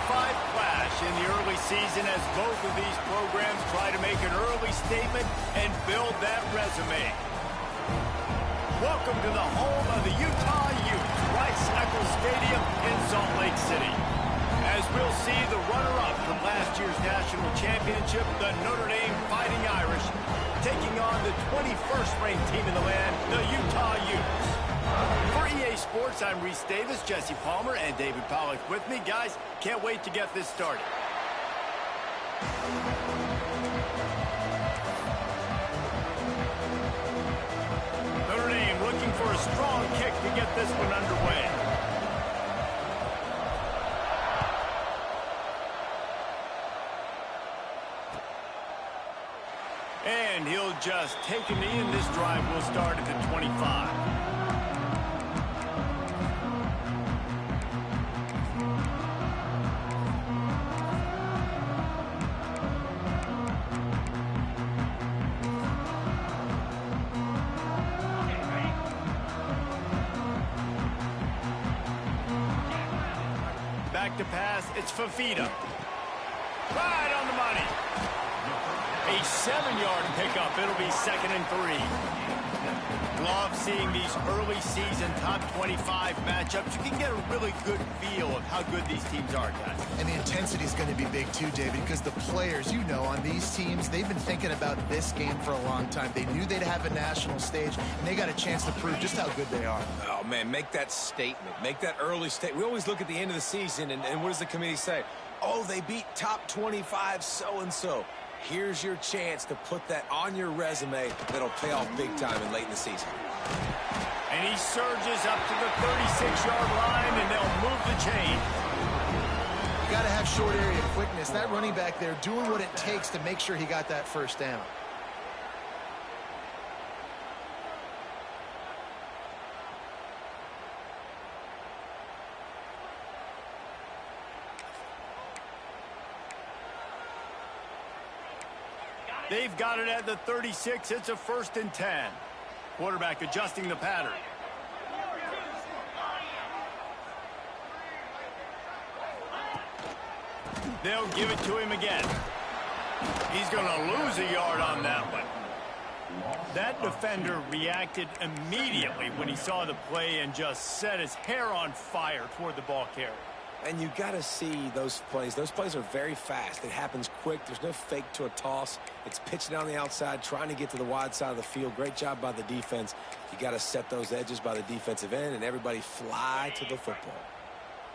clash in the early season as both of these programs try to make an early statement and build that resume. Welcome to the home of the Utah Utes, Rice-Eccles Stadium in Salt Lake City. As we'll see the runner-up from last year's national championship, the Notre Dame Fighting Irish, taking on the 21st ranked team in the land, the Utah Utes. For EA Sports, I'm Reese Davis, Jesse Palmer, and David Pollack with me. Guys, can't wait to get this started. Notre Dame looking for a strong kick to get this one underway. And he'll just take a knee, and this drive will start at the 25. Back to pass, it's Fafita. Right on the money. A 7-yard pickup. It'll be 2nd and 3. Love seeing these early season top 25 matchups. You can get a really good feel of how good these teams are, guys. And the intensity is going to be big too, David, because the players, you know, on these teams, they've been thinking about this game for a long time. They knew they'd have a national stage, and they got a chance to prove just how good they are. Oh, man, make that statement. Make that early statement. We always look at the end of the season, and what does the committee say? Oh, they beat top 25 so-and-so. Here's your chance to put that on your resume that'll pay off big time and late in the season. And he surges up to the 36-yard line, and they'll move the chain. You got to have short area quickness. That running back there doing what it takes to make sure he got that first down. They've got it at the 36. It's a 1st and 10. Quarterback adjusting the pattern. They'll give it to him again. He's going to lose a yard on that one. That defender reacted immediately when he saw the play and just set his hair on fire toward the ball carrier. And you got to see those plays. Those plays are very fast. It happens quick. There's no fake to a toss. It's pitching down the outside, trying to get to the wide side of the field. Great job by the defense. You got to set those edges by the defensive end, and everybody fly to the football.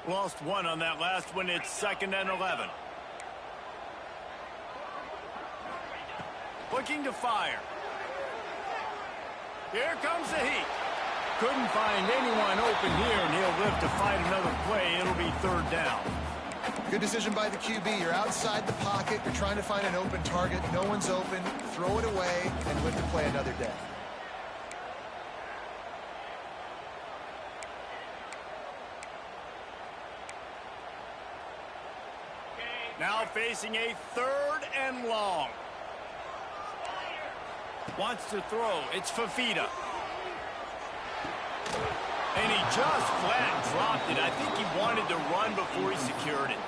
Lost one on that last one. It's 2nd and 11. Looking to fire. Here comes the heat. Couldn't find anyone open here, and he'll live to fight another play. It'll be 3rd down. Good decision by the QB. You're outside the pocket. You're trying to find an open target. No one's open. Throw it away and live to play another day. Now facing a 3rd and long. Wants to throw. It's Fafita. And he just flat dropped it. I think he wanted to run before he secured it.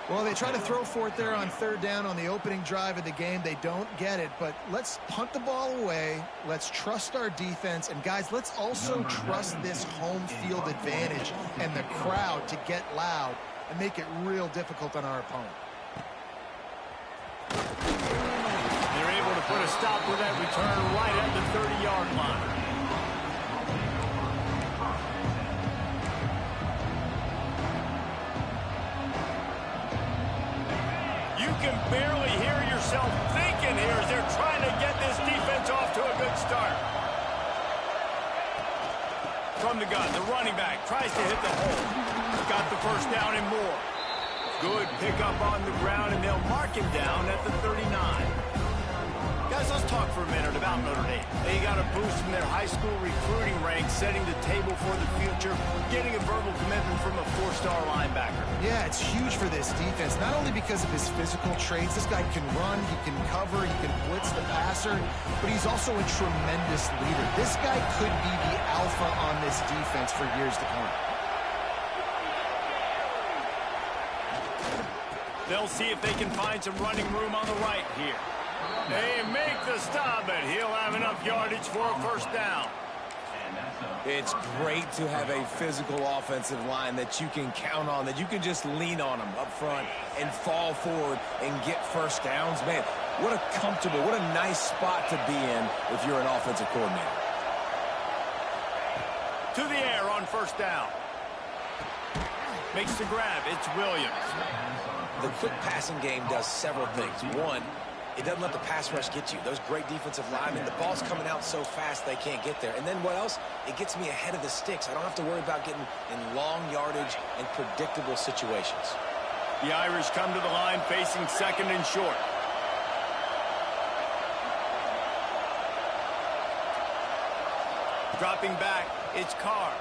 Well, they try to throw for it there on 3rd down on the opening drive of the game. They don't get it, but let's punt the ball away. Let's trust our defense. And, guys, let's also trust this home field advantage and the crowd to get loud and make it real difficult on our opponent. They're able to put a stop with that return right at the 30-yard line. You can barely hear yourself thinking here as they're trying to get this defense off to a good start. From the gun, the running back tries to hit the hole. Got the 1st down and more. Good pickup on the ground, and they'll mark him down at the 39. Guys, let's talk for a minute about Notre Dame. They got a boost from their high school recruiting ranks, setting the table for the future, getting a verbal commitment from a 4-star linebacker. Yeah, it's huge for this defense, not only because of his physical traits. This guy can run, he can cover, he can blitz the passer, but he's also a tremendous leader. This guy could be the alpha on this defense for years to come. They'll see if they can find some running room on the right here. They make the stop, and he'll have enough yardage for a first down. It's great to have a physical offensive line that you can count on, that you can just lean on them up front and fall forward and get first downs. Man, what a comfortable, what a nice spot to be in if you're an offensive coordinator. To the air on first down. Makes the grab. It's Williams. The quick passing game does several things. One, it doesn't let the pass rush get you. Those great defensive linemen, the ball's coming out so fast they can't get there. And then what else? It gets me ahead of the sticks. I don't have to worry about getting in long yardage and predictable situations. The Irish come to the line facing second and short. Dropping back, it's Carr.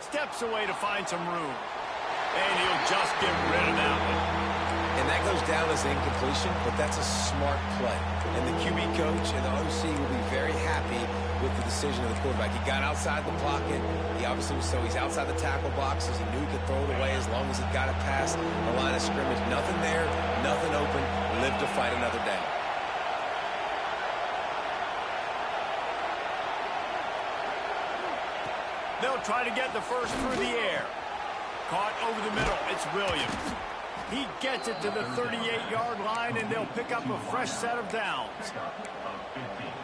Steps away to find some room. And he'll just get rid of that one. And that goes down as incompletion, but that's a smart play. And the QB coach and the OC will be very happy with the decision of the quarterback. He got outside the pocket. He obviously was, so he's outside the tackle boxes. He knew he could throw it away as long as he got it past the line of scrimmage. Nothing there, nothing open. Live to fight another down. They'll try to get the first through the air. Caught over the middle. It's Williams. He gets it to the 38-yard line, and they'll pick up a fresh set of downs.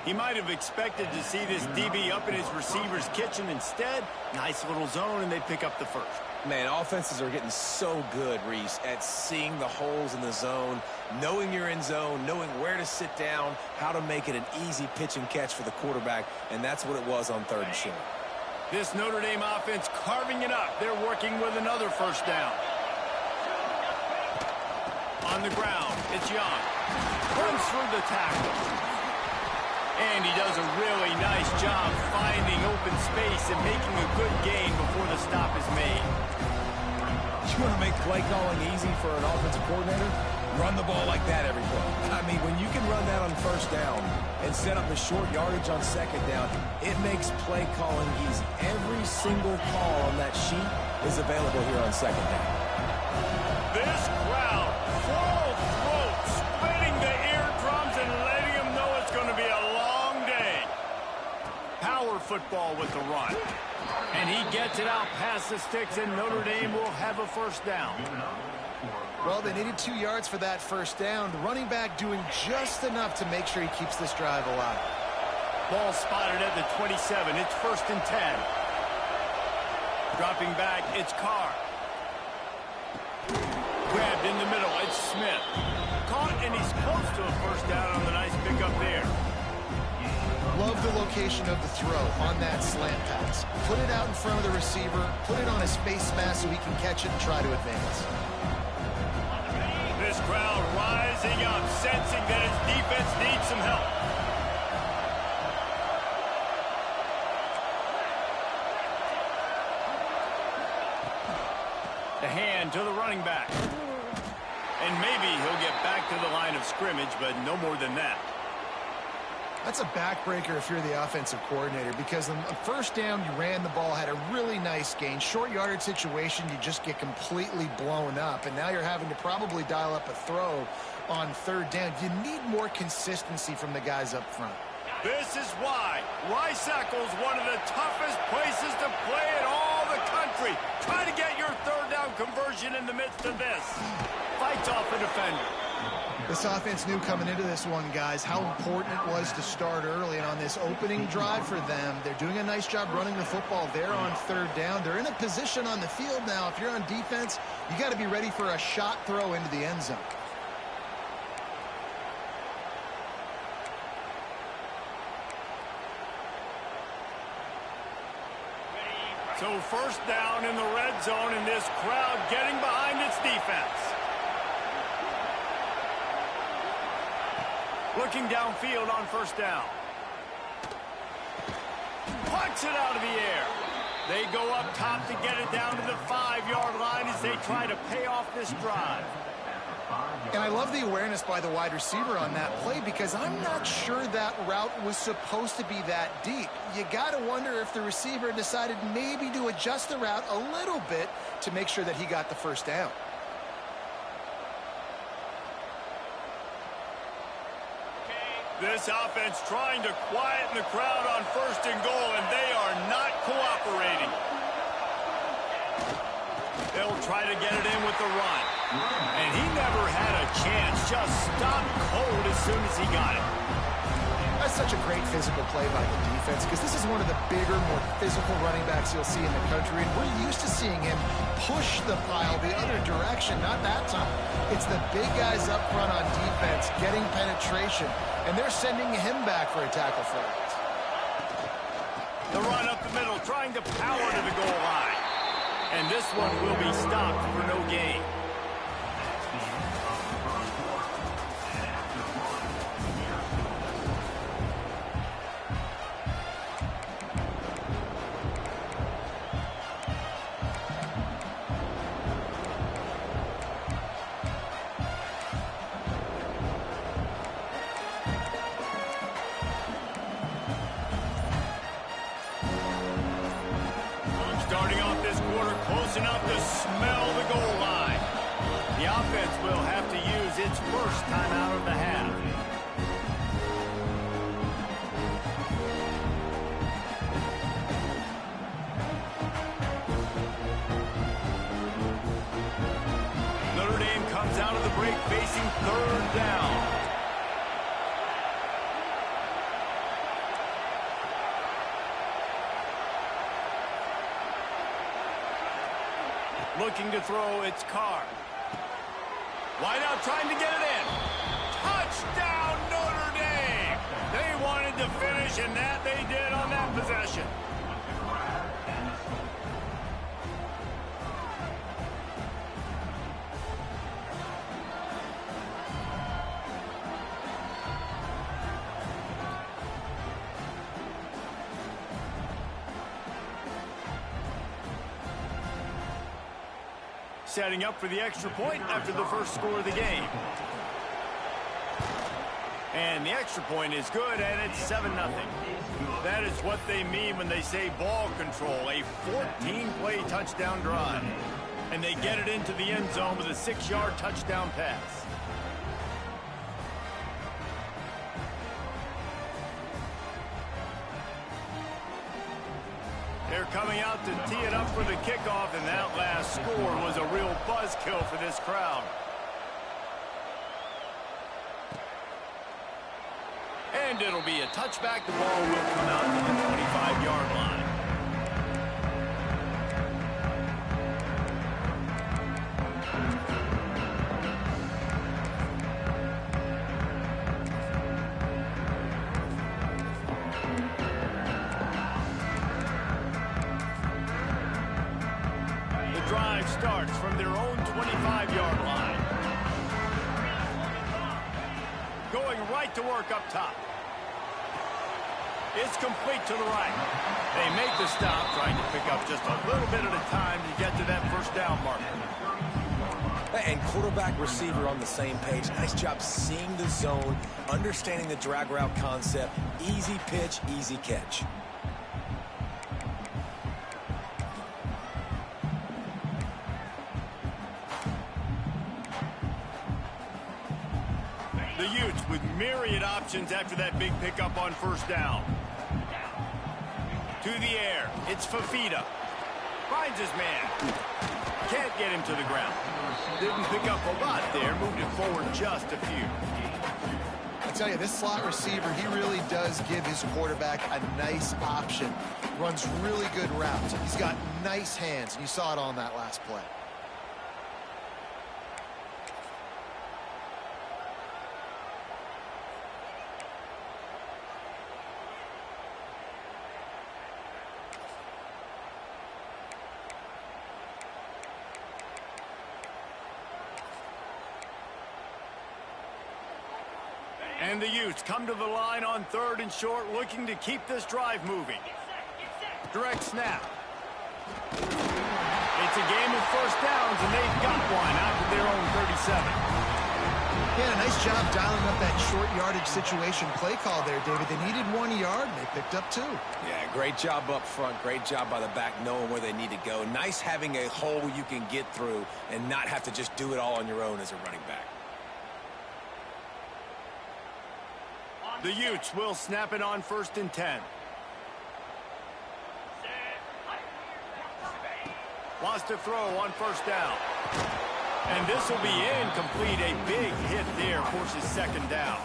He might have expected to see this DB up in his receiver's kitchen. Instead, nice little zone, and they pick up the first. Man, offenses are getting so good, Reese, at seeing the holes in the zone, knowing you're in zone, knowing where to sit down, how to make it an easy pitch and catch for the quarterback, and that's what it was on third and short. This Notre Dame offense carving it up. They're working with another first down. On the ground, it's Young. Runs through the tackle. And he does a really nice job finding open space and making a good gain before the stop is made. You want to make play calling easy for an offensive coordinator? Run the ball like that every play. I mean, when you can run that on first down and set up the short yardage on second down, it makes play calling easy. Every single call on that sheet is available here on second down. This crowd, full throat, splitting the eardrums and letting them know it's going to be a long day. Power football with the run. And he gets it out past the sticks, and Notre Dame will have a first down. Well, they needed 2 yards for that first down. The running back doing just enough to make sure he keeps this drive alive. Ball spotted at the 27. It's first and 10. Dropping back, it's Carr. Grabbed in the middle, it's Smith. Caught, and he's close to a first down on the nice pickup there. Love the location of the throw on that slant pass. Put it out in front of the receiver, put it on his face mask so he can catch it and try to advance. This crowd rising up, sensing that his defense needs some help. The hand to the running back. And maybe he'll get back to the line of scrimmage, but no more than that. That's a backbreaker if you're the offensive coordinator, because on the first down you ran the ball, had a really nice gain. Short yardage situation, you just get completely blown up, and now you're having to probably dial up a throw on third down. You need more consistency from the guys up front. This is why Rice-Eccles, one of the toughest places to play in all the country. Try to get your third down conversion in the midst of this. Fights off a defender. This offense knew coming into this one, guys, how important it was to start early. And on this opening drive for them, they're doing a nice job running the football there on third down. They're in a position on the field now. If you're on defense, you got to be ready for a shot throw into the end zone. So first down in the red zone, and this crowd getting behind its defense. Looking downfield on first down. Punts it out of the air. They go up top to get it down to the 5-yard line as they try to pay off this drive. And I love the awareness by the wide receiver on that play, because I'm not sure that route was supposed to be that deep. You got to wonder if the receiver decided maybe to adjust the route a little bit to make sure that he got the first down. This offense trying to quieten the crowd on 1st and goal, and they are not cooperating. They'll try to get it in with the run. And he never had a chance. Just stopped cold as soon as he got it. That's such a great physical play by the defense because this is one of the bigger, more physical running backs you'll see in the country, and we're used to seeing him push the pile the other direction. Not that time. It's the big guys up front on defense getting penetration, and they're sending him back for a tackle for it. The run up the middle, trying to power to the goal line. And this one will be stopped for no gain. Starting off this quarter close enough to smell the goal line. The offense will have to use its first timeout of the half. Notre Dame comes out of the break facing 3rd down. Looking to throw, it's Carr. Wide out, trying to get it in. Touchdown, Notre Dame! They wanted to finish, and that they did on that possession. Setting up for the extra point after the first score of the game. And the extra point is good, and it's 7-0. That is what they mean when they say ball control, a 14-play touchdown drive. And they get it into the end zone with a 6-yard touchdown pass. They're coming out to tee it up for the kickoff, and that last score was a real buzzkill for this crowd. And it'll be a touchback. The ball will come out to the 25-yard line. Drive starts from their own 25-yard line. Going right to work up top. It's complete to the right. They make the stop, trying to pick up just a little bit at a time to get to that first down marker. And quarterback receiver on the same page. Nice job seeing the zone, understanding the drag route concept. Easy pitch, easy catch. The Utes with myriad options after that big pickup on first down. To the air, it's Fafita. Finds his man. Can't get him to the ground. Didn't pick up a lot there, moved it forward just a few. I tell you, this slot receiver, he really does give his quarterback a nice option. Runs really good routes. He's got nice hands, and you saw it on that last play. And the Utes come to the line on 3rd and short, looking to keep this drive moving. Direct snap. It's a game of first downs, and they've got one out to their own 37. Yeah, nice job dialing up that short yardage situation play call there, David. They needed 1 yard, and they picked up 2. Yeah, great job up front. Great job by the back knowing where they need to go. Nice having a hole you can get through and not have to just do it all on your own as a running back. The Utes will snap it on 1st and 10. Wants to throw on 1st down. And this will be incomplete. A big hit there forces 2nd down.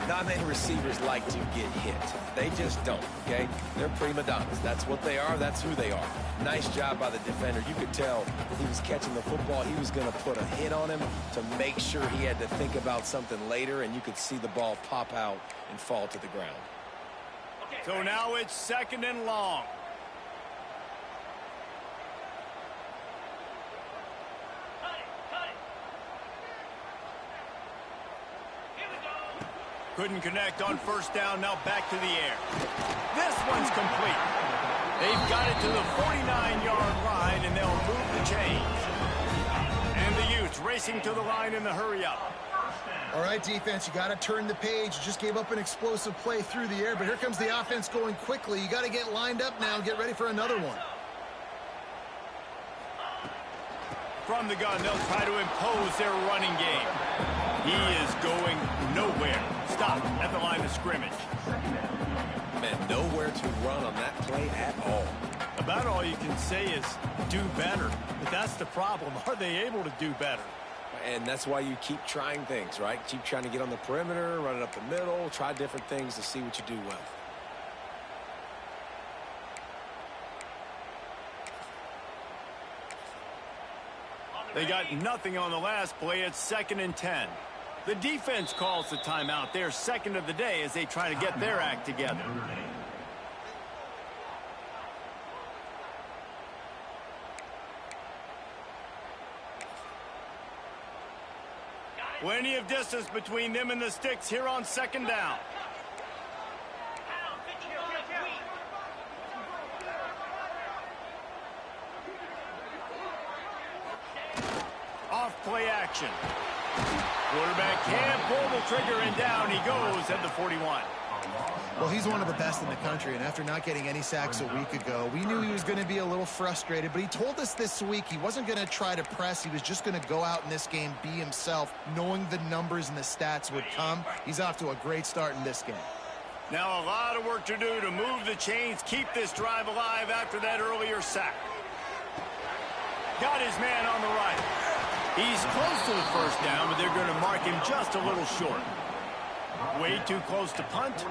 Not many receivers like to get hit. They just don't, okay? They're prima donnas. That's what they are. That's who they are. Nice job by the defender. You could tell he was catching the football. He was going to put a hit on him to make sure he had to think about something later, and you could see the ball pop out and fall to the ground. So now it's 2nd and long. Couldn't connect on 1st down. Now back to the air. This one's complete. They've got it to the 49-yard line, and they'll move the chains. And the Utes racing to the line in the hurry-up. All right, defense, you got to turn the page. You just gave up an explosive play through the air, but here comes the offense going quickly. You got to get lined up now and get ready for another one. From the gun, they'll try to impose their running game. He is going nowhere. Stop at the line of scrimmage. Man, nowhere to run on that play at all. About all you can say is do better. But that's the problem. Are they able to do better? And that's why you keep trying things, right? Keep trying to get on the perimeter, run it up the middle, try different things to see what you do well. They got nothing on the last play. It's 2nd and 10. The defense calls the timeout. They're 2nd of the day as they try to get their act together. Plenty of distance between them and the sticks here on 2nd down. Off play action. Quarterback can't pull the trigger, and down he goes at the 41. Well, he's one of the best in the country, and after not getting any sacks a week ago, we knew he was going to be a little frustrated, but he told us this week he wasn't going to try to press. He was just going to go out in this game, be himself, knowing the numbers and the stats would come. He's off to a great start in this game. Now a lot of work to do to move the chains, keep this drive alive after that earlier sack. Got his man on the right. He's close to the 1st down, but they're going to mark him just a little short. Way too close to punt,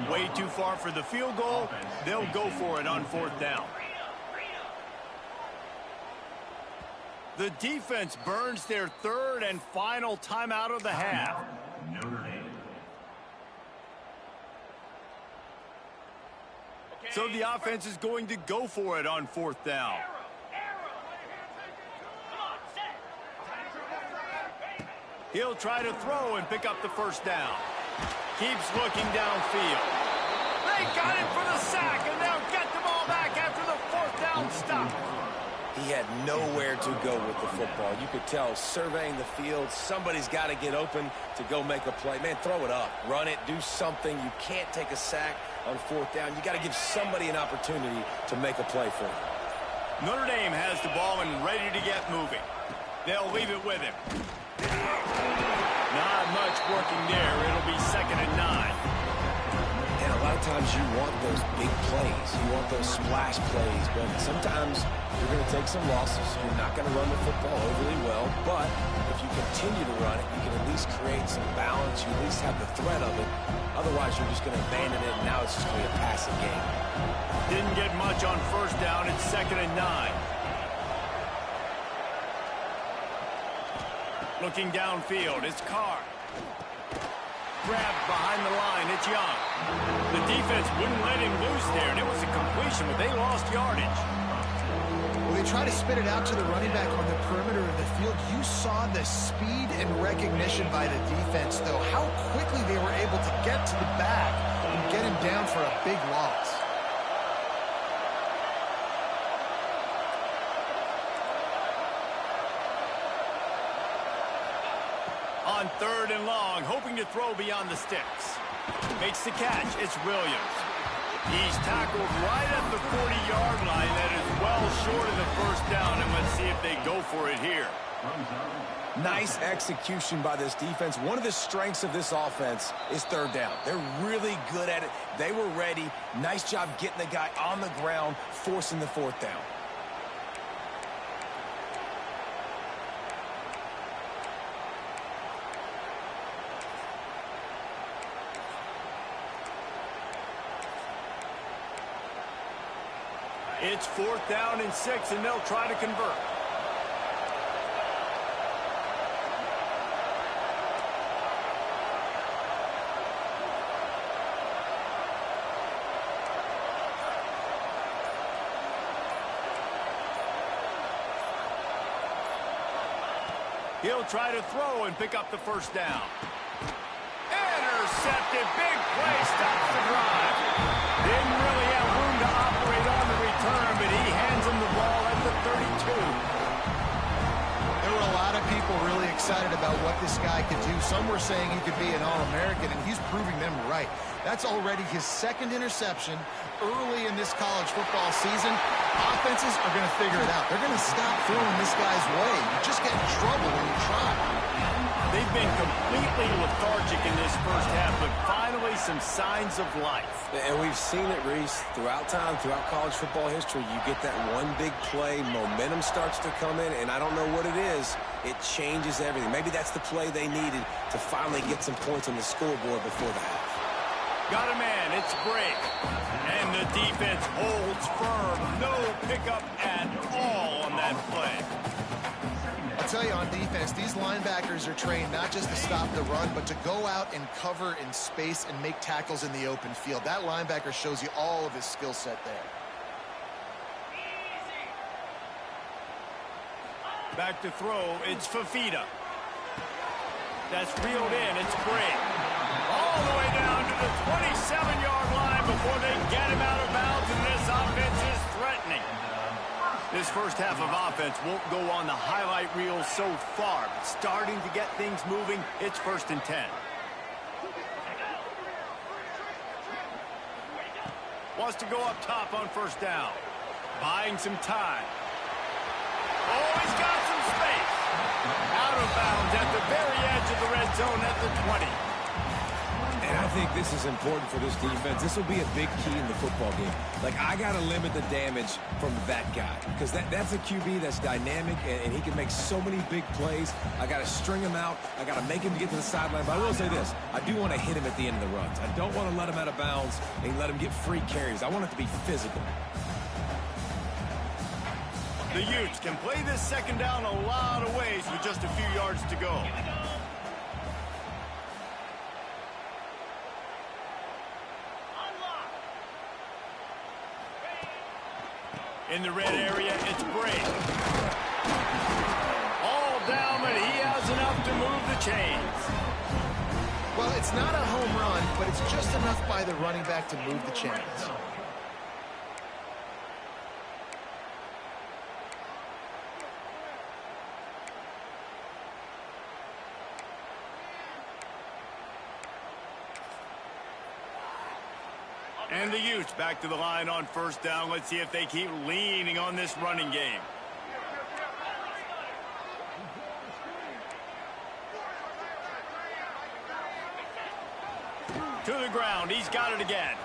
way too far for the field goal. They'll go for it on 4th down. The defense burns their 3rd and final timeout of the half. So the offense is going to go for it on 4th down. He'll try to throw and pick up the 1st down. Keeps looking downfield. They got him for the sack, and they'll get the ball back after the 4th down stop. He had nowhere to go with the football. You could tell, surveying the field, somebody's got to get open to go make a play. Man, throw it up, run it, do something. You can't take a sack on 4th down. You got to give somebody an opportunity to make a play for him. Notre Dame has the ball and ready to get moving. They'll leave it with him. Not much working there. It'll be 2nd and 9. And a lot of times you want those big plays. You want those splash plays. But sometimes you're going to take some losses. You're not going to run the football overly well. But if you continue to run it, you can at least create some balance. You at least have the threat of it. Otherwise, you're just going to abandon it, and now it's just going to be a passing game. Didn't get much on 1st down. It's 2nd and 9. Looking downfield, it's Carr. Grabbed behind the line, it's Young. The defense wouldn't let him loose there, and it was a completion, but they lost yardage. Well, they try to spit it out to the running back on the perimeter of the field. You saw the speed and recognition by the defense, though. How quickly they were able to get to the back and get him down for a big loss. On 3rd and long, hoping to throw beyond the sticks. Makes the catch. It's Williams. He's tackled right at the 40-yard line. That is well short of the 1st down, and let's see if they go for it here. Nice execution by this defense. One of the strengths of this offense is third down. They're really good at it. They were ready. Nice job getting the guy on the ground, forcing the fourth down. It's 4th down and 6, and they'll try to convert. He'll try to throw and pick up the first down. Intercepted. Big play. Stops the drive. Didn't really have room to operate on the return, but he hands him the ball at the 32. There were a lot of people really excited about what this guy could do. Some were saying he could be an All-American, and he's proving them right. That's already his second interception early in this college football season. Offenses are going to figure it out. They're going to stop throwing this guy's way. You just get in trouble when you try. They've been completely lethargic in this first half, but finally some signs of life. And we've seen it, Reese, throughout time, throughout college football history. You get that one big play, momentum starts to come in, and I don't know what it is. It changes everything. Maybe that's the play they needed to finally get some points on the scoreboard before the half. Got a man, it's break. And the defense holds firm. No pickup at all on that play. I'll tell you, on defense, these linebackers are trained not just to stop the run, but to go out and cover in space and make tackles in the open field. That linebacker shows you all of his skill set there. Back to throw, it's Fafita. That's reeled in, it's break. All the way down to the 27-yard line before they get him out of bounds, and this offense is threatening. This first half of offense won't go on the highlight reel so far, but starting to get things moving, it's 1st and 10. Wants to go up top on 1st down. Buying some time. Oh, he's got some space. Out of bounds at the very edge of the red zone at the 20. And I think this is important for this defense. This will be a big key in the football game. Like, I got to limit the damage from that guy because that's a QB that's dynamic, and he can make so many big plays. I got to string him out. I got to make him get to the sideline. But I will say this. I do want to hit him at the end of the runs. I don't want to let him out of bounds and let him get free carries. I want it to be physical. The Utes can play this 2nd down a lot of ways with just a few yards to go. In the red area, it's break. All down, but he has enough to move the chains. Well, it's not a home run, but it's just enough by the running back to move the chains. And the Utes back to the line on 1st down. Let's see if they keep leaning on this running game. To the ground. He's got it again.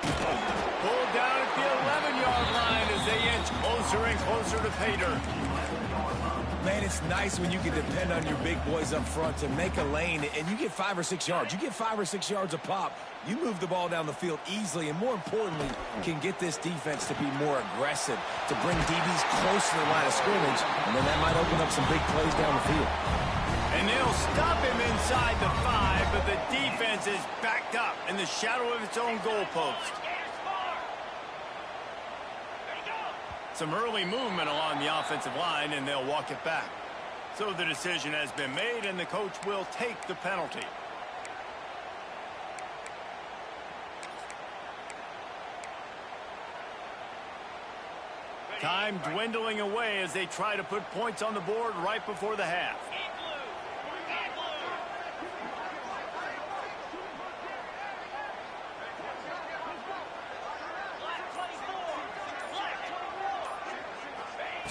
Pulled down at the 11-yard line as they inch closer and closer to pay dirt. Man, it's nice when you can depend on your big boys up front to make a lane, and you get 5 or 6 yards. You get 5 or 6 yards a pop. You move the ball down the field easily, and more importantly, can get this defense to be more aggressive, to bring DBs close to the line of scrimmage, and then that might open up some big plays down the field. And they'll stop him inside the 5, but the defense is backed up in the shadow of its own goalpost. Some early movement along the offensive line, and they'll walk it back. So the decision has been made, and the coach will take the penalty. Time dwindling away as they try to put points on the board right before the half.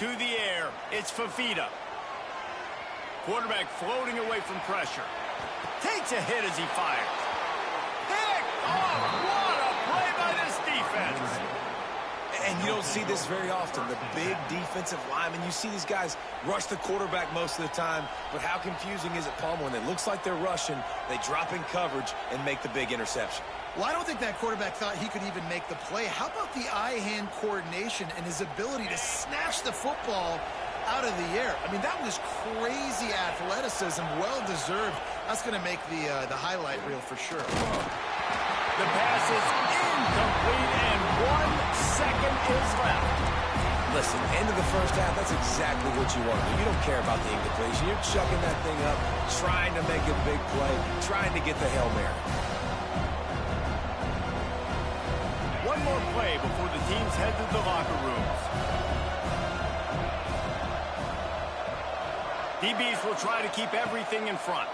To the air, it's Fafita. Quarterback floating away from pressure. Takes a hit as he fires. Picked off! What a play by this defense! And you don't see this very often. The big defensive linemen, you see these guys rush the quarterback most of the time, but how confusing is it, Palmer, when it looks like they're rushing, they drop in coverage and make the big interception? Well, I don't think that quarterback thought he could even make the play. How about the eye-hand coordination and his ability to snatch the football out of the air? I mean, that was crazy athleticism, well-deserved. That's going to make the highlight reel for sure. The pass is incomplete, and 1 second is left. Listen, end of the first half, that's exactly what you want to do. You don't care about the incompletion. You're chucking that thing up, trying to make a big play, trying to get the Hail Mary. One more play before the teams head to the locker rooms. DBs will try to keep everything in front.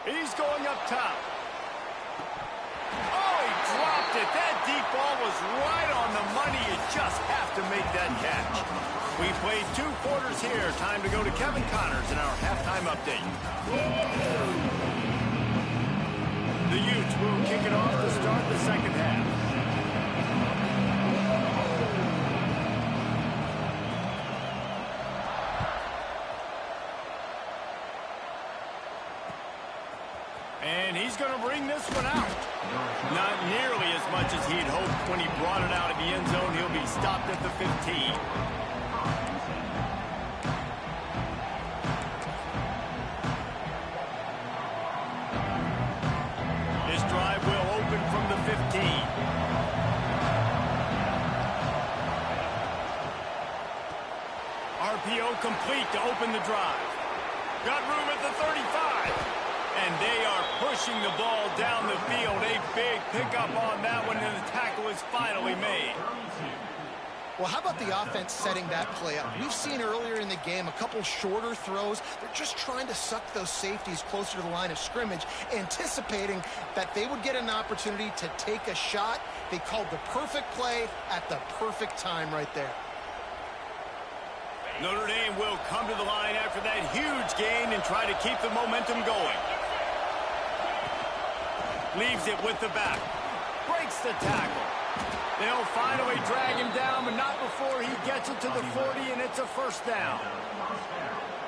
He's going up top. Oh, he dropped it. That deep ball was right on the money. You just have to make that catch. We played 2 quarters here. Time to go to Kevin Connors in our halftime update. The Utes will kick it off to start the second half. And he's going to bring this one out. Not nearly as much as he'd hoped when he brought it out of the end zone. He'll be stopped at the 15. This drive will open from the 15. RPO complete to open the drive. Got room at the 35. And they are pushing the ball down the field. A big pickup on that one, and the tackle is finally made. Well, how about the offense setting that play up? We've seen earlier in the game a couple shorter throws. They're just trying to suck those safeties closer to the line of scrimmage, anticipating that they would get an opportunity to take a shot. They called the perfect play at the perfect time right there. Notre Dame will come to the line after that huge gain and try to keep the momentum going. Leaves it with the back. Breaks the tackle. They'll finally drag him down, but not before he gets it to the 40, and it's a first down.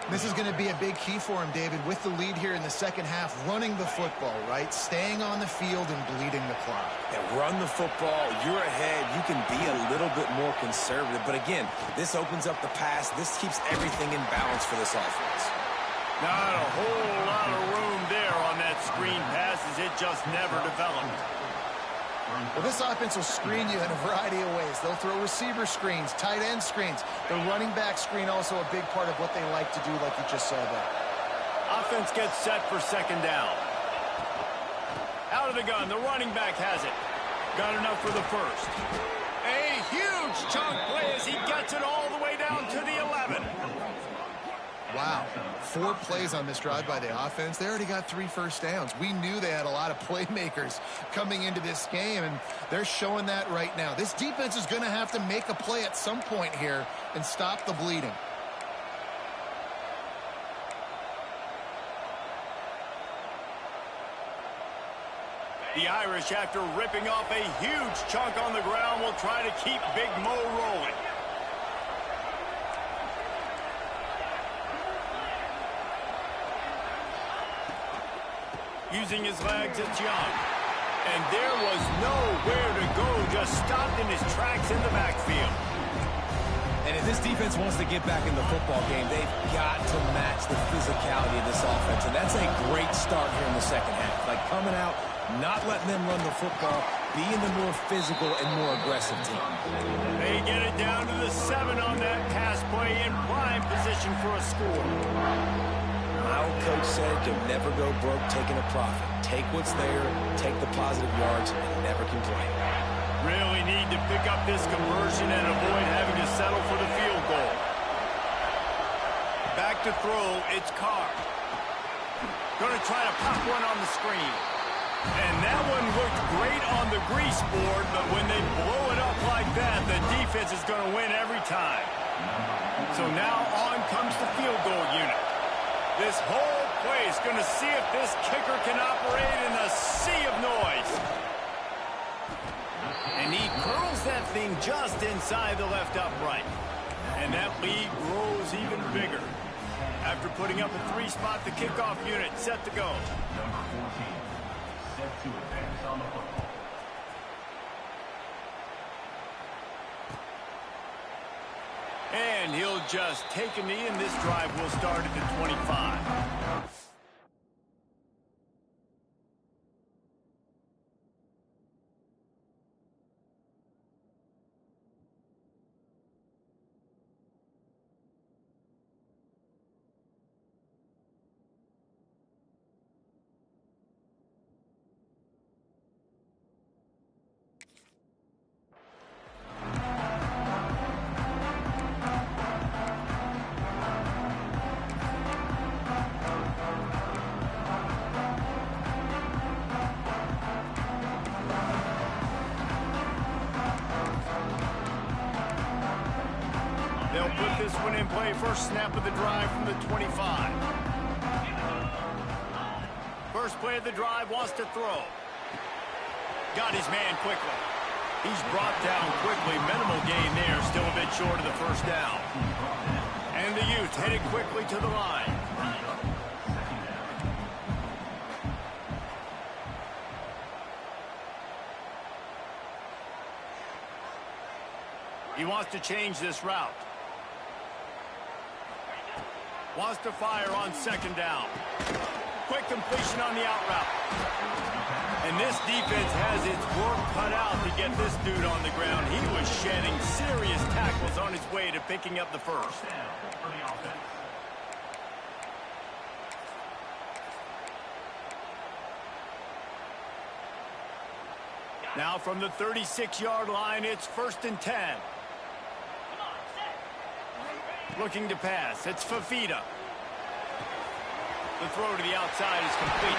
This is going to be a big key for him, David, with the lead here in the second half, running the football, right? Staying on the field and bleeding the clock. Yeah, run the football. You're ahead. You can be a little bit more conservative. But again, this opens up the pass. This keeps everything in balance for this offense. Not a whole lot of room there on that screen pass as it just never developed. Well, this offense will screen you in a variety of ways. They'll throw receiver screens, tight end screens. The running back screen also a big part of what they like to do, like you just saw there. Offense gets set for second down. Out of the gun, the running back has it. Got enough for the first. A huge chunk play as he gets it all the way down to the 11. Wow, 4 plays on this drive by the offense. They already got 3 first downs. We knew they had a lot of playmakers coming into this game, and they're showing that right now. This defense is going to have to make a play at some point here and stop the bleeding. The Irish, after ripping off a huge chunk on the ground, will try to keep Big Mo rolling. Using his legs, it's Young. And there was nowhere to go, just stopped in his tracks in the backfield. And if this defense wants to get back in the football game, they've got to match the physicality of this offense. And that's a great start here in the second half. Like coming out, not letting them run the football, being the more physical and more aggressive team. They get it down to the 7 on that pass play in prime position for a score. My old coach said you'll never go broke taking a profit. Take what's there, take the positive yards, and never complain. Really need to pick up this conversion and avoid having to settle for the field goal. Back to throw, it's Carr. Going to try to pop one on the screen. And that one looked great on the grease board, but when they blow it up like that, the defense is going to win every time. So now on comes the field goal unit. This whole play is going to see if this kicker can operate in a sea of noise. And he curls that thing just inside the left upright. And that lead grows even bigger. After putting up a 3-spot, the kickoff unit set to go. Number 14, set to advance on the football. And he'll just take a knee, and this drive will start at the 25. They'll put this one in play. First snap of the drive from the 25. First play of the drive, wants to throw. Got his man quickly. He's brought down quickly. Minimal gain there. Still a bit short of the first down. And the Utes headed quickly to the line. He wants to change this route. Wants to fire on second down. Quick completion on the out route. And this defense has its work cut out to get this dude on the ground. He was shedding serious tackles on his way to picking up the first. Now from the 36-yard line, it's 1st and 10. Looking to pass. It's Fafita. The throw to the outside is complete.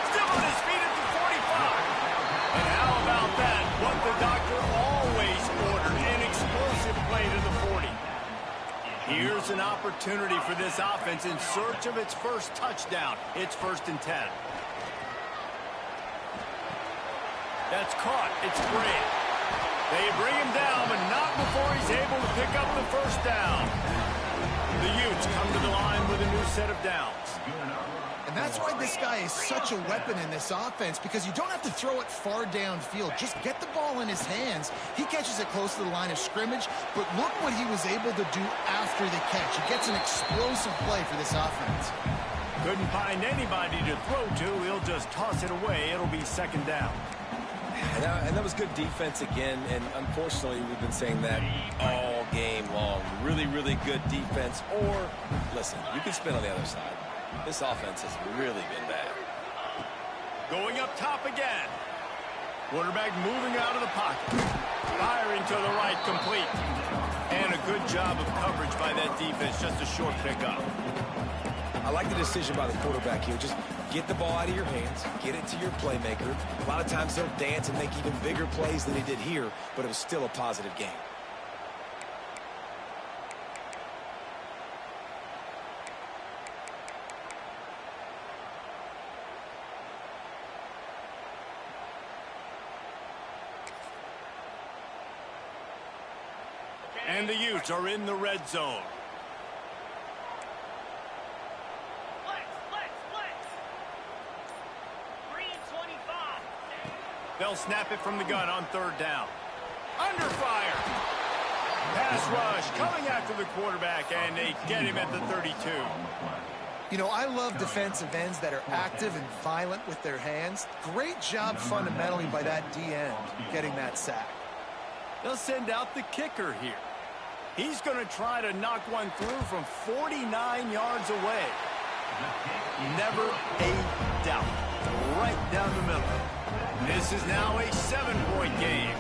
Still on his feet at the 45. And how about that? What the doctor always ordered. An explosive play to the 40. Here's an opportunity for this offense in search of its first touchdown. It's 1st and 10. That's caught. It's Grant. They bring him down, but not before he's able to pick up the first down. The Utes come to the line with a new set of downs. And that's why this guy is such a weapon in this offense, because you don't have to throw it far downfield. Just get the ball in his hands. He catches it close to the line of scrimmage, but look what he was able to do after the catch. He gets an explosive play for this offense. Couldn't find anybody to throw to. He'll just toss it away. It'll be second down. And that was good defense again, and unfortunately we've been saying that all game long. Really, really good defense. Or, listen, you can spin on the other side. This offense has really been bad. Going up top again. Quarterback moving out of the pocket. Firing to the right, complete. And a good job of coverage by that defense. Just a short pickup. I like the decision by the quarterback here. Just get the ball out of your hands, get it to your playmaker. A lot of times he'll dance and make even bigger plays than he did here, but it was still a positive game. And the Utes are in the red zone. They'll snap it from the gun on third down. Under fire. Pass rush coming after the quarterback, and they get him at the 32. You know, I love defensive ends that are active and violent with their hands. Great job fundamentally by that D-end getting that sack. They'll send out the kicker here. He's going to try to knock one through from 49 yards away. Never a doubt. Right down the middle. This is now a 7-point game.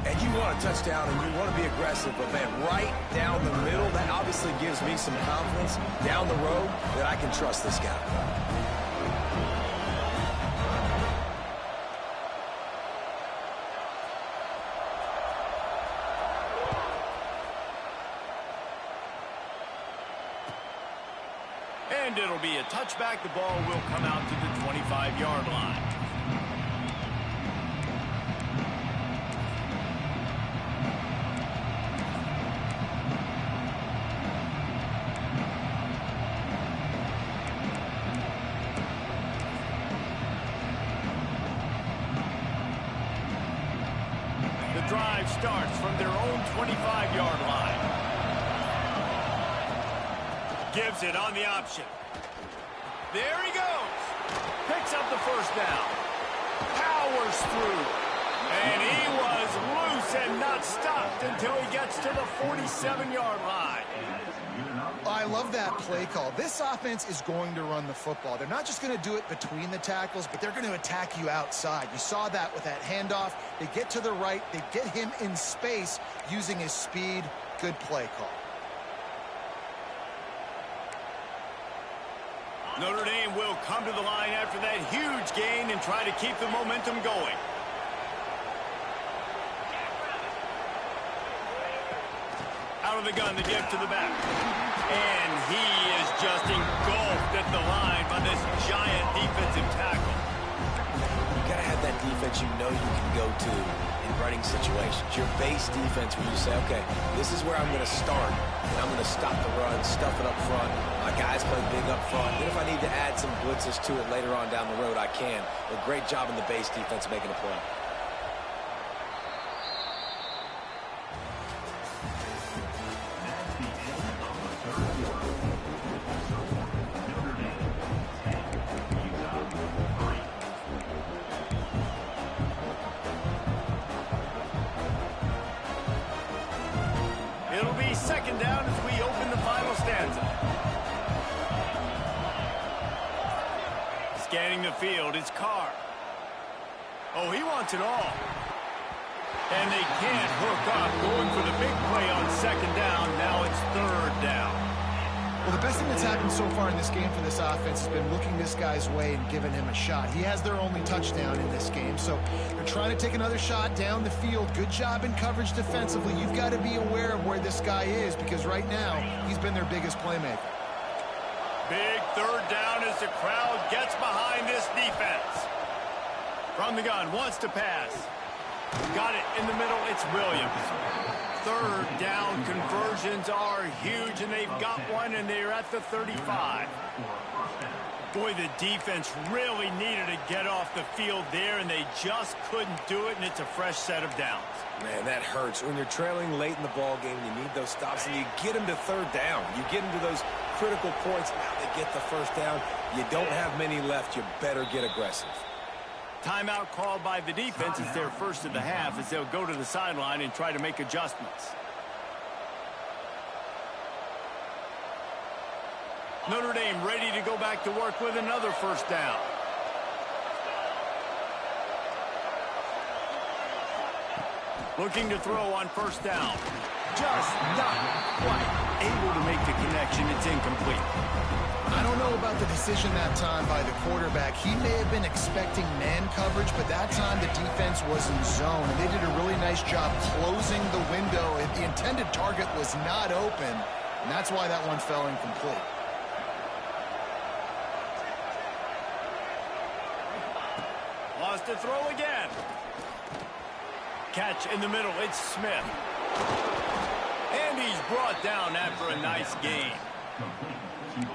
And you want a touchdown and you want to be aggressive, but man, right down the middle, that obviously gives me some confidence down the road that I can trust this guy. And it'll be a touchback. The ball will come out to the 25-yard line. The drive starts from their own 25-yard line. Gives it on the option. There he goes. Picks up the first down. Powers through. And he was loose and not stopped until he gets to the 47-yard line. I love that play call. This offense is going to run the football. They're not just going to do it between the tackles, but they're going to attack you outside. You saw that with that handoff. They get to the right. They get him in space using his speed. Good play call. Notre Dame will come to the line after that huge gain and try to keep the momentum going. Out of the gun, the dip to the back. And he is just engulfed at the line by this giant defensive tackle. You got to have that defense you know you can go to in running situations. Your base defense where you say, okay, this is where I'm going to start, and I'm going to stop the run, stuff it up front. My guys play big up front. Then if I need to add some blitzes to it later on down the road, I can. But great job in the base defense making a play. It'll be second down as we open the final stanza. Scanning the field, it's Carr. Oh, he wants it all. And they can't hook up, going for the big play on second down. Now it's third down. Well, the best thing that's happened so far in this game for this offense has been looking this guy's way and giving him a shot. He has their only touchdown in this game, so they're trying to take another shot down the field. Good job in coverage defensively. You've got to be aware of where this guy is because right now he's been their biggest playmaker. Big third down as the crowd gets behind this defense. From the gun, wants to pass. Got it in the middle, it's Williams. Third down conversions are huge, and they've got one, and they're at the 35. Boy, the defense really needed to get off the field there, and they just couldn't do it, and it's a fresh set of downs. Man, that hurts. When you're trailing late in the ball game, you need those stops, and you get them to third down. You get them to those critical points. Now they get the first down. You don't have many left. You better get aggressive. Timeout called by the defense. It's their first of the half as they'll go to the sideline and try to make adjustments. Notre Dame ready to go back to work with another first down. Looking to throw on first down. Just not quite able to make the connection. It's incomplete. I don't know about the decision that time by the quarterback. He may have been expecting man coverage, but that time the defense was in zone, and they did a really nice job closing the window. The intended target was not open, and that's why that one fell incomplete. Lost to throw again. Catch in the middle, it's Smith. And he's brought down after a nice gain.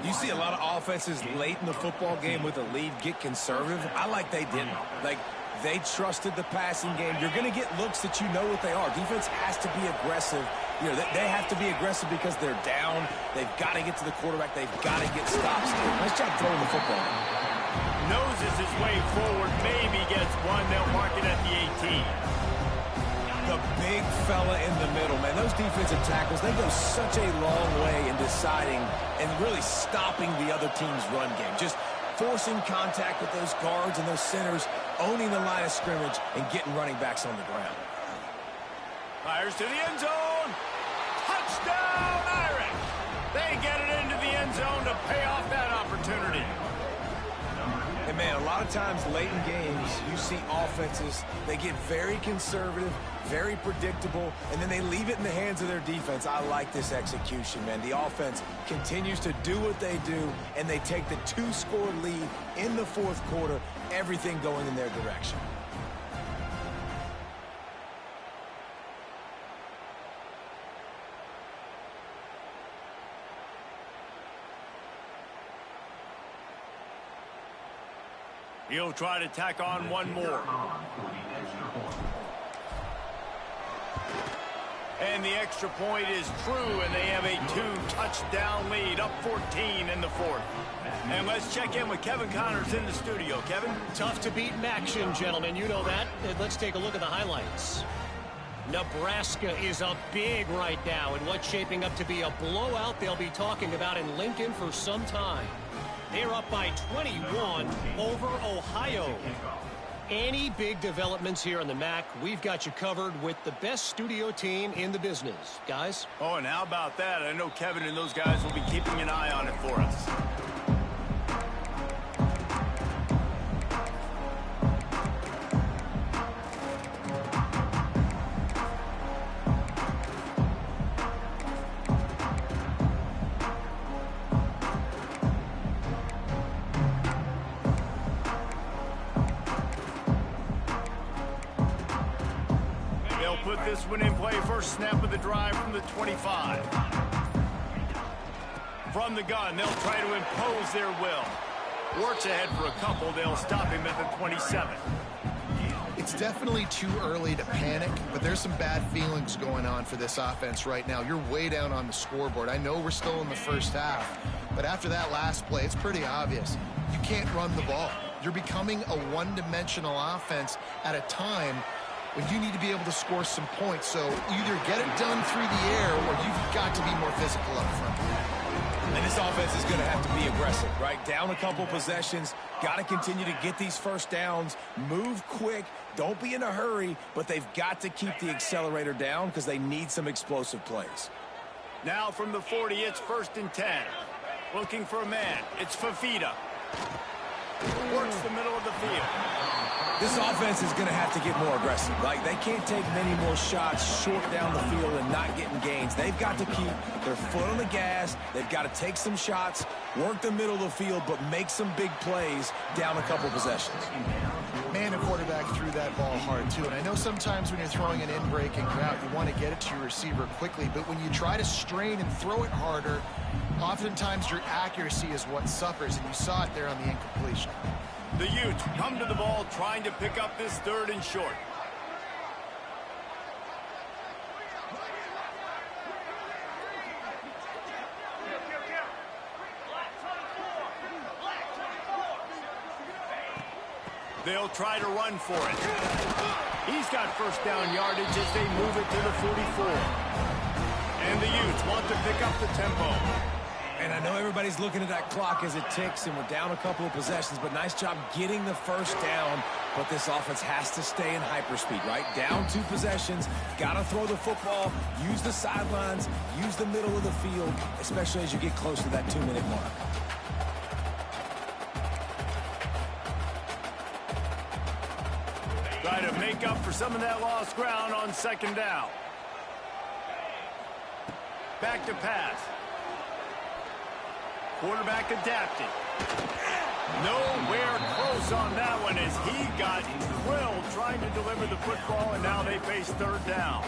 You see a lot of offenses late in the football game with a lead get conservative. I like they didn't. Like, they trusted the passing game. You're going to get looks that you know what they are. Defense has to be aggressive. You know, they have to be aggressive because they're down. They've got to get to the quarterback. They've got to get stops. Nice job throwing the football. Noses his way forward, maybe gets one. They'll mark it at the 18. The big fella in the middle, man. Those defensive tackles, they go such a long way in deciding and really stopping the other team's run game. Just forcing contact with those guards and those centers, owning the line of scrimmage, and getting running backs on the ground. Fires to the end zone. Touchdown, Irish. They get it into the end zone to pay off that opportunity. And, man, a lot of times late in games, you see offenses, they get very conservative, very predictable, and then they leave it in the hands of their defense. I like this execution, man. The offense continues to do what they do, and they take the 2-score lead in the fourth quarter, everything going in their direction. He'll try to tack on one more. And the extra point is true, and they have a 2-touchdown lead, up 14 in the fourth. And let's check in with Kevin Connors in the studio. Kevin? Tough to beat in action, gentlemen. You know that. Let's take a look at the highlights. Nebraska is up big right now in what's shaping up to be a blowout they'll be talking about in Lincoln for some time. They're up by 21 over Ohio. Any big developments here on the MAC, we've got you covered with the best studio team in the business. Guys? Oh, and how about that? I know Kevin and those guys will be keeping an eye on it for us. Put this one in play. First snap of the drive from the 25. From the gun, they'll try to impose their will. Warts ahead for a couple. They'll stop him at the 27. It's definitely too early to panic, but there's some bad feelings going on for this offense right now. You're way down on the scoreboard. I know we're still in the first half, but after that last play, it's pretty obvious. You can't run the ball. You're becoming a one-dimensional offense at a time when you need to be able to score some points. So either get it done through the air or you've got to be more physical up front. And this offense is going to have to be aggressive, right? Down a couple possessions, got to continue to get these first downs, move quick, don't be in a hurry, but they've got to keep the accelerator down because they need some explosive plays. Now from the 40, it's 1st and 10. Looking for a man. It's Fafita. Works the middle of the field. This offense is going to have to get more aggressive. Like, they can't take many more shots short down the field and not getting gains. They've got to keep their foot on the gas. They've got to take some shots, work the middle of the field, but make some big plays down a couple possessions. Man, the quarterback threw that ball hard, too. And I know sometimes when you're throwing an in-breaking route, you want to get it to your receiver quickly. But when you try to strain and throw it harder, oftentimes your accuracy is what suffers, and you saw it there on the incompletion. The Utes come to the ball trying to pick up this 3rd and short. They'll try to run for it. He's got first down yardage as they move it to the 44. And the Utes want to pick up the tempo. And I know everybody's looking at that clock as it ticks, and we're down a couple of possessions, but nice job getting the first down. But this offense has to stay in hyperspeed, right? Down 2 possessions, got to throw the football, use the sidelines, use the middle of the field, especially as you get close to that 2-minute mark. Try to make up for some of that lost ground on 2nd down. Back to pass. Quarterback adapted. Nowhere close on that one as he got drilled trying to deliver the football, and now they face 3rd down.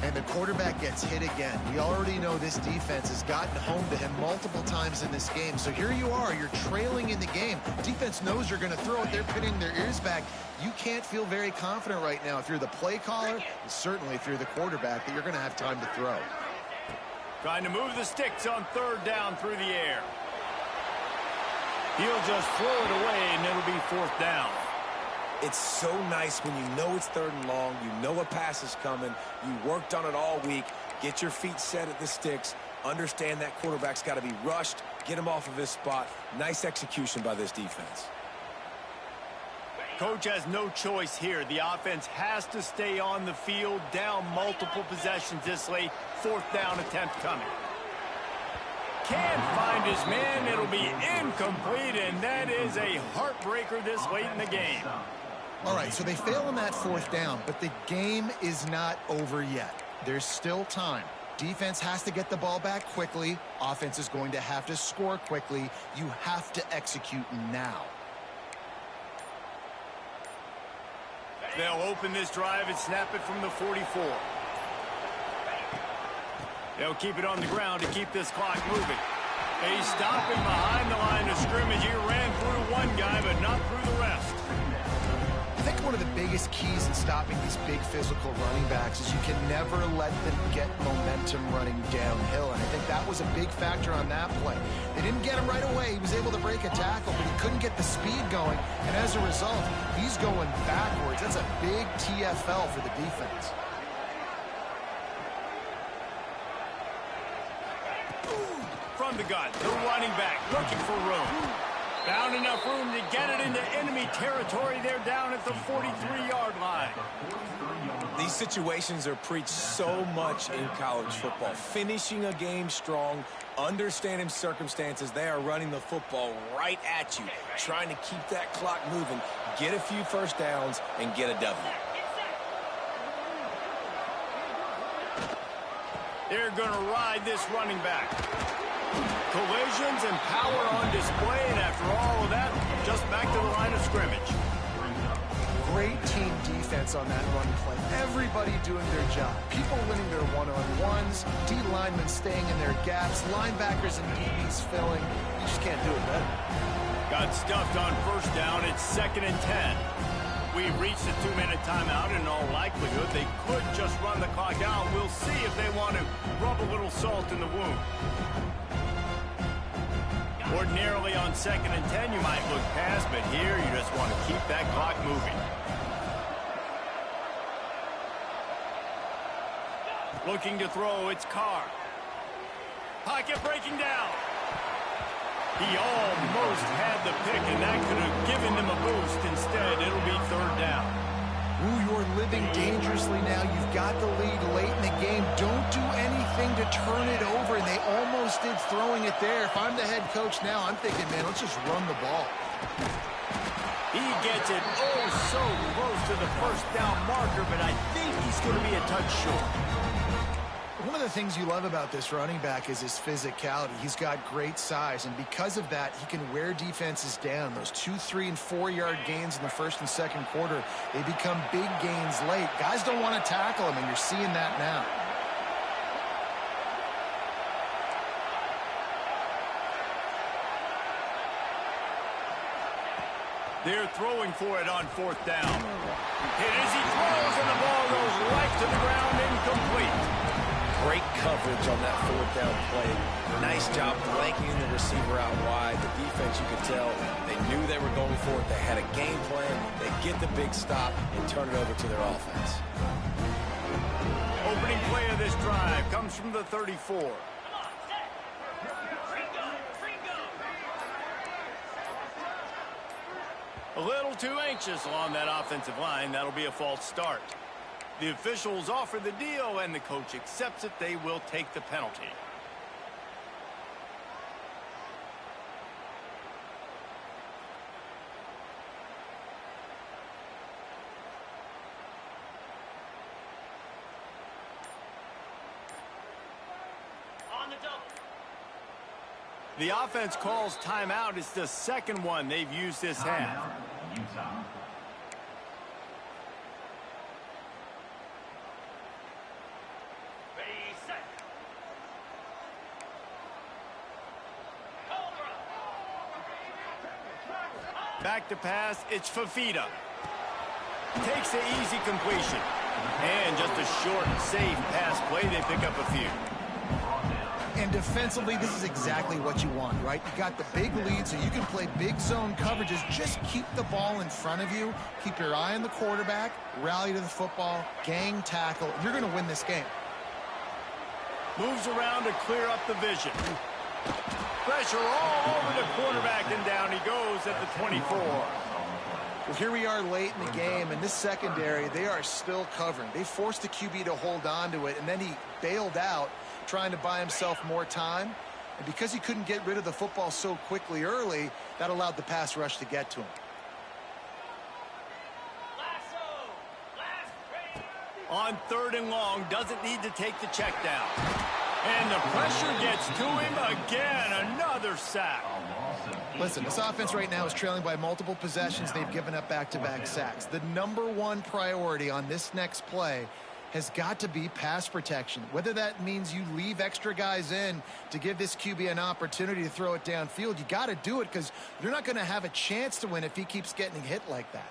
And the quarterback gets hit again. We already know this defense has gotten home to him multiple times in this game. So here you are, you're trailing in the game. Defense knows you're going to throw it. They're pinning their ears back. You can't feel very confident right now if you're the play caller, and certainly if you're the quarterback, that you're going to have time to throw. Trying to move the sticks on 3rd down through the air. He'll just throw it away, and it'll be 4th down. It's so nice when you know it's 3rd and long, you know a pass is coming, you worked on it all week, get your feet set at the sticks, understand that quarterback's got to be rushed, get him off of his spot. Nice execution by this defense. Coach has no choice here. The offense has to stay on the field, down multiple possessions this late. 4th down attempt coming. can't find his man. It'll be incomplete, and that is a heartbreaker this late in the game. All right, so they fail on that fourth down, but the game is not over yet. There's still time. Defense has to get the ball back quickly. Offense is going to have to score quickly. You have to execute now. They'll open this drive and snap it from the 44. They'll keep it on the ground to keep this clock moving. They stop him behind the line of scrimmage. He ran through one guy, but not through the rest. I think one of the biggest keys in stopping these big physical running backs is you can never let them get momentum running downhill, and I think that was a big factor on that play. They didn't get him right away. He was able to break a tackle, but he couldn't get the speed going, and as a result, he's going backwards. That's a big TFL for the defense. From the gun, the running back looking for room. Found enough room to get it into enemy territory. They're down at the 43-yard line. These situations are preached so much in college football. Finishing a game strong, understanding circumstances. They are running the football right at you, trying to keep that clock moving, get a few first downs, and get a W. They're going to ride this running back. Collisions and power on display, and after all of that, just back to the line of scrimmage. Great team defense on that run play. Everybody doing their job. People winning their one-on-ones, D linemen staying in their gaps, linebackers and DBs filling. You just can't do it better. Got stuffed on first down. It's 2nd and 10. We've reached the 2-minute timeout. In all likelihood, they could just run the clock out. We'll see if they want to rub a little salt in the wound. Ordinarily on 2nd and 10, you might look past, but here you just want to keep that clock moving. Looking to throw, it's Carr. Pocket breaking down. He almost had the pick, and that could have given them a boost. Instead, it'll be 3rd down. Ooh, you're living dangerously now. You've got the lead late in the game. Don't do anything to turn it over, and they almost did throwing it there. If I'm the head coach now, I'm thinking, man, let's just run the ball. He gets it oh so close to the first down marker, but I think he's going to be a touch short. One of the things you love about this running back is his physicality. He's got great size, and because of that, he can wear defenses down. Those 2-, 3-, and 4-yard gains in the first and second quarter, they become big gains late. Guys don't want to tackle him, and you're seeing that now. They're throwing for it on 4th down. Hit as he throws, and the ball goes right to the ground, incomplete. Great coverage on that 4th down play. Nice job blanking the receiver out wide. The defense, you could tell, they knew they were going for it. They had a game plan. They get the big stop and turn it over to their offense. Opening play of this drive comes from the 34. A little too anxious along that offensive line. That'll be a false start. The officials offer the deal, and the coach accepts it. They will take the penalty. On the double. The offense calls timeout. It's the second one they've used this half. Utah. Back to pass, it's Fafita. Takes the easy completion. And just a short, safe pass play, they pick up a few. And defensively, this is exactly what you want, right? You got the big lead, so you can play big zone coverages. Just keep the ball in front of you. Keep your eye on the quarterback. Rally to the football. Gang tackle. You're going to win this game. Moves around to clear up the vision. Pressure all over the quarterback, and down he goes at the 24. Well, here we are late in the game, and this secondary, they are still covering. They forced the QB to hold on to it, and then he bailed out, trying to buy himself more time. And because he couldn't get rid of the football so quickly early, that allowed the pass rush to get to him. On 3rd and long, doesn't need to take the check down. And the pressure gets to him again. Another sack. Listen, this offense right now is trailing by multiple possessions. They've given up back-to-back sacks. The #1 priority on this next play has got to be pass protection. Whether that means you leave extra guys in to give this QB an opportunity to throw it downfield, you got to do it because you're not going to have a chance to win if he keeps getting hit like that.